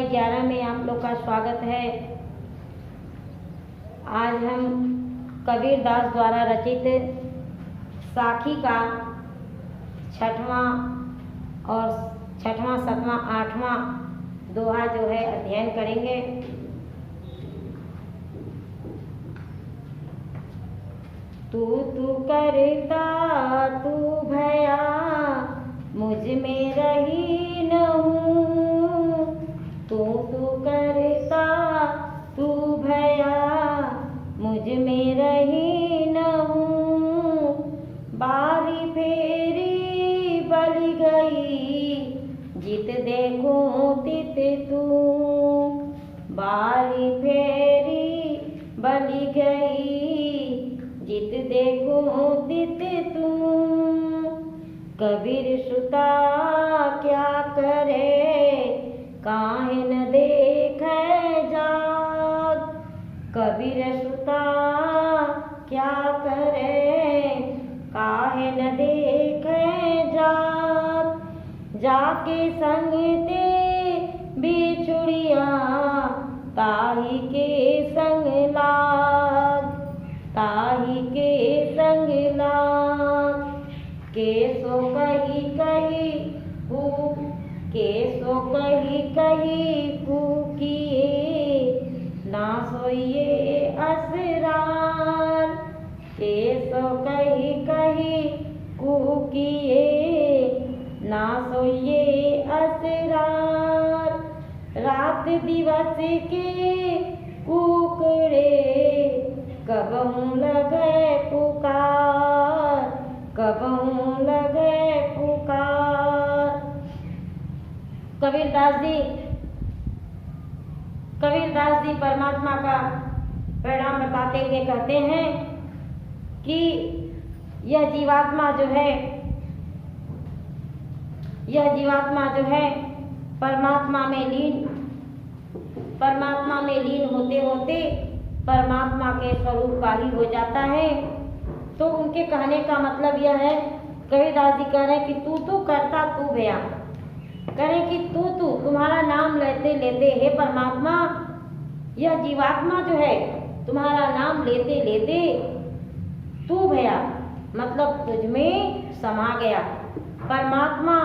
अध्याय 11 में आप लोग का स्वागत है। आज हम कबीरदास द्वारा रचित साखी का छठवां, सातवां, आठवां दोहा जो है अध्ययन करेंगे। तू करता तू भया मुझ में रही न हूँ। तू करता तू भया मुझ में रही न हूँ। बारी फेरी बलि गई जित देखूं तित तू। बारी फेरी बलि गई जित देखूं तित तू। कबीर सुता क्या करे काहे न देखे जाग। कबीर सुता क्या करे काहे न देखे जाग। जाके संग ते बिछुड़िया ताही के संग लाग। ताही के संग लाग। केसो कही कही किए ना सोइए असरार। केसो कही किए ना सोइए असरार। रात दिवस के कुकड़े कबहू लगे पुकार। कबहू लगे पुकार। कबीरदास जी परमात्मा का परिणाम बताते हुए कहते हैं कि यह जीवात्मा जो है परमात्मा में लीन होते होते परमात्मा के स्वरूप का ही हो जाता है। तो उनके कहने का मतलब यह है, कबीरदास जी कह रहे हैं कि तू करता तू भया। कह रहे कि तू तुम्हारा नाम लेते लेते हे परमात्मा, यह जीवात्मा जो है तुम्हारा नाम लेते लेते तू भया मतलब तुझ में समा गया। परमात्मा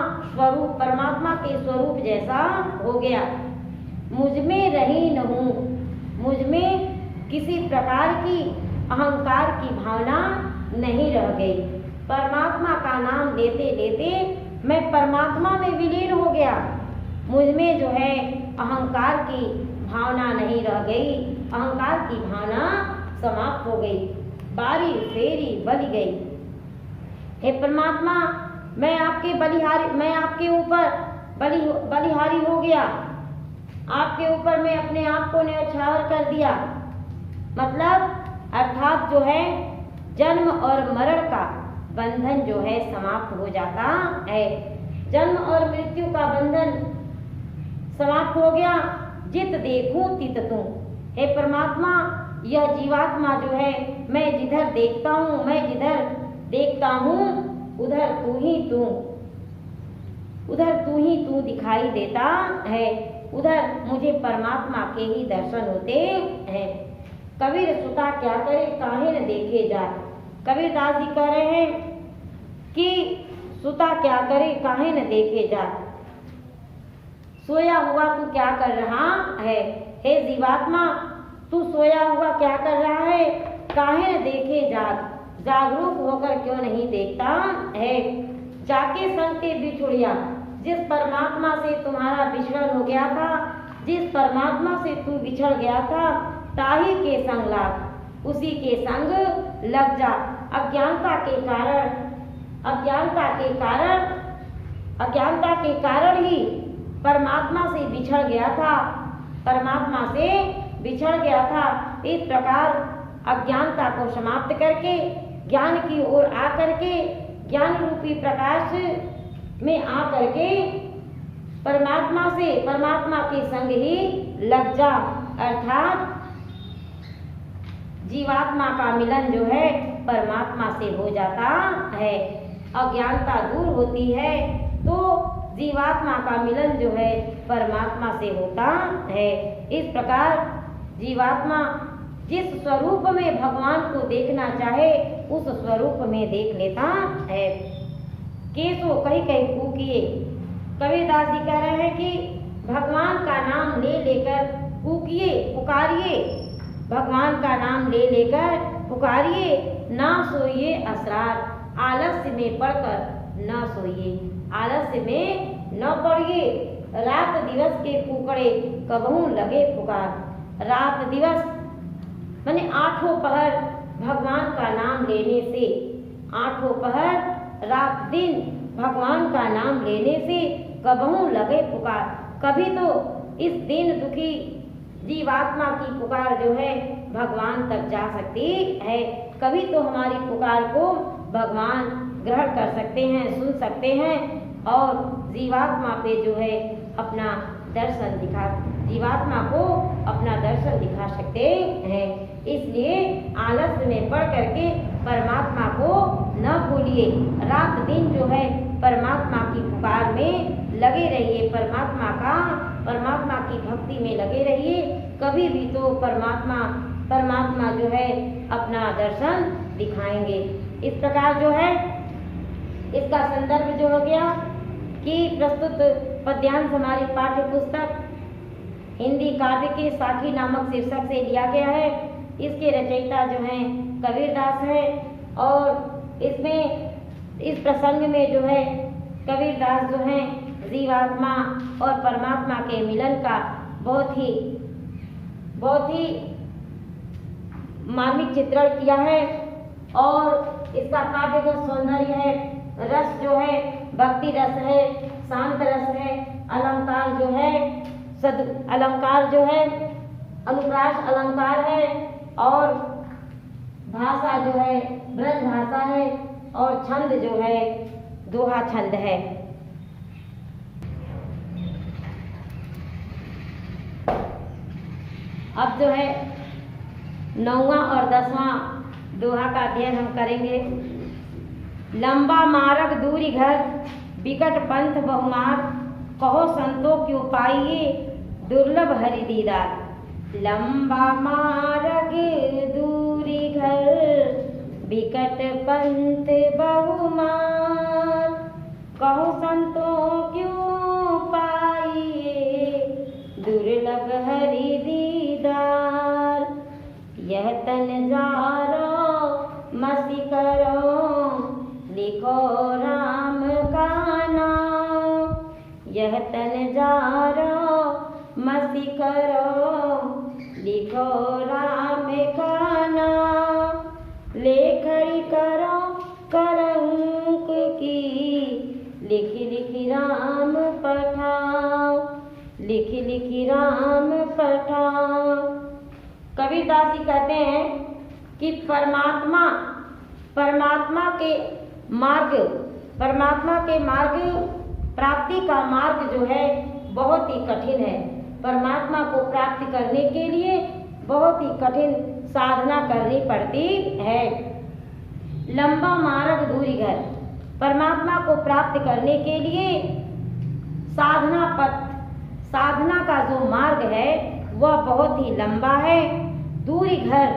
के स्वरूप जैसा हो गया। मुझ में रही न हूँ। मुझ में किसी प्रकार की अहंकार की भावना नहीं रह गई। परमात्मा का नाम लेते लेते मैं परमात्मा में विलीन हो गया। मुझ में जो है अहंकार की भावना नहीं रह गई। अहंकार की भावना समाप्त हो गई। बारी फेरी बलि गई। हे परमात्मा, मैं आपके ऊपर बलिहारी हो गया। आपके ऊपर मैं अपने आप को न्यौछावर कर दिया। मतलब अर्थात जो है जन्म और मरण का बंधन जो है समाप्त हो जाता है। जन्म और मृत्यु का बंधन समाप्त हो गया। जित देखूं तित तू। हे परमात्मा, यह जीवात्मा जो है मैं जिधर देखता हूँ उधर तू ही तू दिखाई देता है। उधर मुझे परमात्मा के ही दर्शन होते हैं। कबीर सुता क्या करे काहे न देखे जाए। कबीरदास जी कह रहे हैं कि सुता क्या करे काहे न देखे जाए। सोया हुआ तू क्या कर रहा है। हे जीवात्मा, तू सोया हुआ क्या कर रहा है काहे न देखे जाग। जागरूक होकर क्यों नहीं देखता है। जाके संग ते बिछुड़िया, जिस परमात्मा से तुम्हारा विछड़न हो गया था, जिस परमात्मा से तू बिछड़ गया था, ताही के संग लाग, उसी के संग लग जा। अज्ञानता के कारण ही परमात्मा से बिछड़ गया था। इस प्रकार अज्ञानता को समाप्त करके ज्ञान की ओर आकर के ज्ञान रूपी प्रकाश में आकर के परमात्मा के संग ही लग जा। अर्थात जीवात्मा का मिलन जो है परमात्मा से हो जाता है। अज्ञानता दूर होती है तो जीवात्मा का मिलन जो है परमात्मा से होता है। इस प्रकार जीवात्मा जिस स्वरूप में भगवान को देखना चाहे उस स्वरूप में देख लेता है। केसो कहीं कहीं कूकिए, कबीरदास जी कह रहे हैं कि भगवान का नाम ले लेकर कूकिए, पुकारिए, भगवान का नाम ले लेकर पुकारिए, ना सोइए असरार, आलस्य में पड़कर ना सोइए, आलस्य में न पड़िए, रात दिवस के पुकड़े कबहू लगे पुकार। रात दिवस माने आठों पहर भगवान का नाम लेने से, आठों पहर रात दिन भगवान का नाम लेने से कबहू लगे पुकार। कभी तो इस दीन दुखी जीवात्मा की पुकार जो है भगवान तक जा सकती है, कभी तो हमारी पुकार को भगवान ग्रहण कर सकते हैं, सुन सकते हैं और जीवात्मा पे जो है अपना दर्शन दिखा, जीवात्मा को अपना दर्शन दिखा सकते हैं। इसलिए आलस्य में पड़ करके परमात्मा को न भूलिए, रात दिन जो है परमात्मा की पुकार में लगे रहिए, परमात्मा की भक्ति में लगे रहिए। कभी भी तो परमात्मा जो है अपना दर्शन दिखाएंगे। इस प्रकार जो है इसका संदर्भ जो हो गया कि प्रस्तुत पद्यांश हमारी पाठ्य पुस्तक हिंदी काव्य के साखी नामक शीर्षक से लिया गया है। इसके रचयिता जो हैं कबीरदास है और इसमें इस प्रसंग में जो है कबीरदास जो हैं जीवात्मा और परमात्मा के मिलन का बहुत ही मार्मिक चित्रण किया है और इसका काव्यगत सौंदर्य है, रस जो है भक्ति रस है, शांत रस है, अलंकार जो है अलंकार जो है अनुप्रास अलंकार है और भाषा जो है ब्रज भाषा है और छंद जो है दोहा छंद है। अब जो है 9वां और 10वां दोहा का अध्ययन हम करेंगे। लंबा मार्ग दूरी घर, बिकट पंथ बहुमार, कहो संतो क्यों पाइए दुर्लभ हरि दीदार। लंबा मार्ग दूरी घर, बिकट पंथ बहुमार, कहो संतो क्यों पाइए दुर्लभ हरि दीदार। यह तन जारो मसी करो, लिखो राम का नाम। यह तन जारो मसी करो, लिखो राम का नाम। लेखड़ी करो कलंक की, लिख लिख राम पठाओ, लिख लिख राम पठाओ। कबीरदास जी कहते हैं कि परमात्मा के मार्ग प्राप्ति का मार्ग जो है बहुत ही कठिन है। परमात्मा को प्राप्त करने के लिए बहुत ही कठिन साधना करनी पड़ती है। लंबा मार्ग दूरी घर, परमात्मा को प्राप्त करने के लिए साधना का जो मार्ग है वह बहुत ही लंबा है। दूरी घर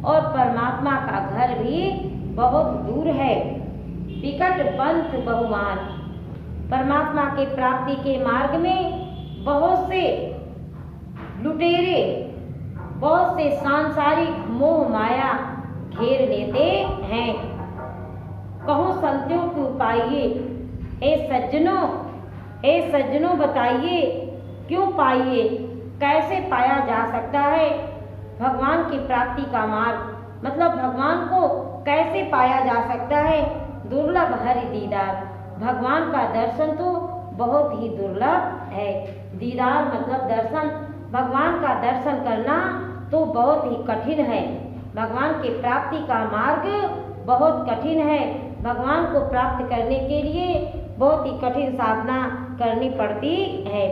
और परमात्मा का घर भी बहुत दूर है। विकट पंथ बहुमान, परमात्मा के प्राप्ति के मार्ग में बहुत से लुटेरे, बहुत से सांसारिक मोह माया घेर लेते हैं। कहो संतों क्यों पाइए, हे सज्जनों बताइए क्यों पाइए, कैसे पाया जा सकता है भगवान की प्राप्ति का मार्ग, मतलब भगवान को कैसे पाया जा सकता है। दुर्लभ हरि दीदार, भगवान का दर्शन तो बहुत ही दुर्लभ है। दीदार मतलब दर्शन, भगवान का दर्शन करना तो बहुत ही कठिन है। भगवान की प्राप्ति का मार्ग बहुत कठिन है। भगवान को प्राप्त करने के लिए बहुत ही कठिन साधना करनी पड़ती है।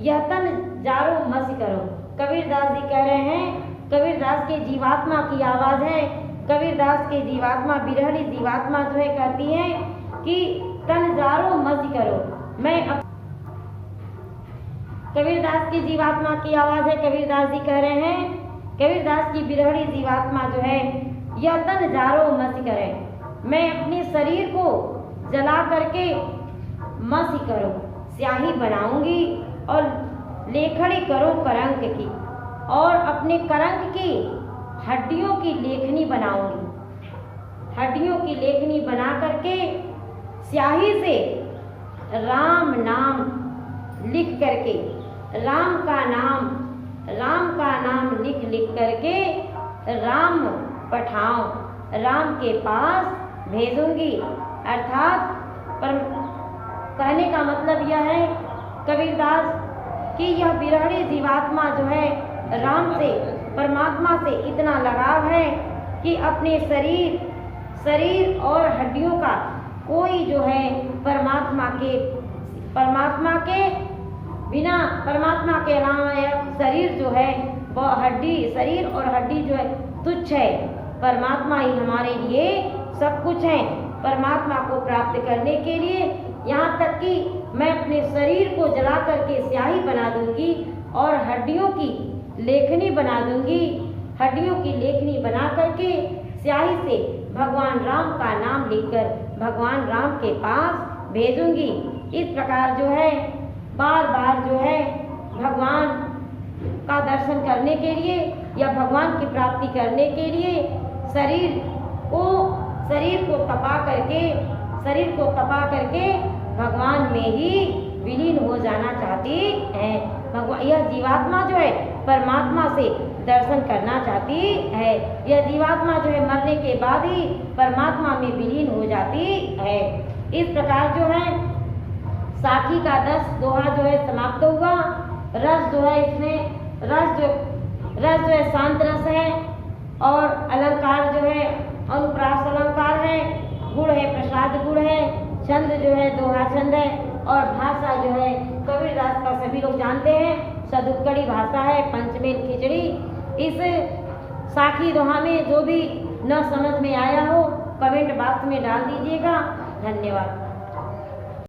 यह तन जारो मस करो, कबीरदास जी कह रहे हैं, कबीरदास के जीवात्मा की आवाज़ है। कबीरदास के जीवात्मा विरहणी जीवात्मा जो है कहती है कि तन जारो मस करो, कबीरदास की जीवात्मा की आवाज़ है। कबीरदास जी कह रहे हैं, कबीरदास की बिरहड़ी जीवात्मा जो है, यह तन जारो मसी करे, मैं अपने शरीर को जला करके मसी करूं, स्याही बनाऊंगी और लेखड़ी करूं करंक की, और अपने करंक की हड्डियों की लेखनी बनाऊंगी। हड्डियों की लेखनी बना करके स्याही से राम नाम लिख करके, राम का नाम लिख करके राम पठाऊं, राम के पास भेजूंगी। अर्थात कहने का मतलब यह है कबीरदास कि यह बिरहड़ी जीवात्मा जो है, राम से, परमात्मा से इतना लगाव है कि अपने शरीर और हड्डियों का कोई जो है परमात्मा के बिना, परमात्मा के अलावा शरीर जो है वह शरीर और हड्डी जो है तुच्छ है। परमात्मा ही हमारे लिए सब कुछ है। परमात्मा को प्राप्त करने के लिए यहाँ तक कि मैं अपने शरीर को जला करके स्याही बना दूंगी और हड्डियों की लेखनी बना दूंगी। हड्डियों की लेखनी बना करके स्याही से भगवान राम का नाम लिखकर भगवान राम के पास भेजूंगी। इस प्रकार जो है बार बार जो है भगवान का दर्शन करने के लिए या भगवान की प्राप्ति करने के लिए शरीर को तपा करके भगवान में ही विलीन हो जाना चाहती है। भगवान, यह जीवात्मा जो है परमात्मा से दर्शन करना चाहती है। यह जीवात्मा जो है मरने के बाद ही परमात्मा में विलीन हो जाती है। इस प्रकार जो है साखी का 10 दोहा जो है समाप्त हुआ। रस जो है इसमें रस जो है शांत रस है, और अलंकार जो है अनुप्रास अलंकार है, गुण है प्रसाद गुण है, छंद जो है दोहा छंद है, और भाषा जो है कबीरदास का सभी लोग जानते हैं सदुक्कड़ी भाषा है, पंचमेल खिचड़ी। इस साखी दोहा में जो भी न समझ में आया हो कमेंट बॉक्स में डाल दीजिएगा। धन्यवाद।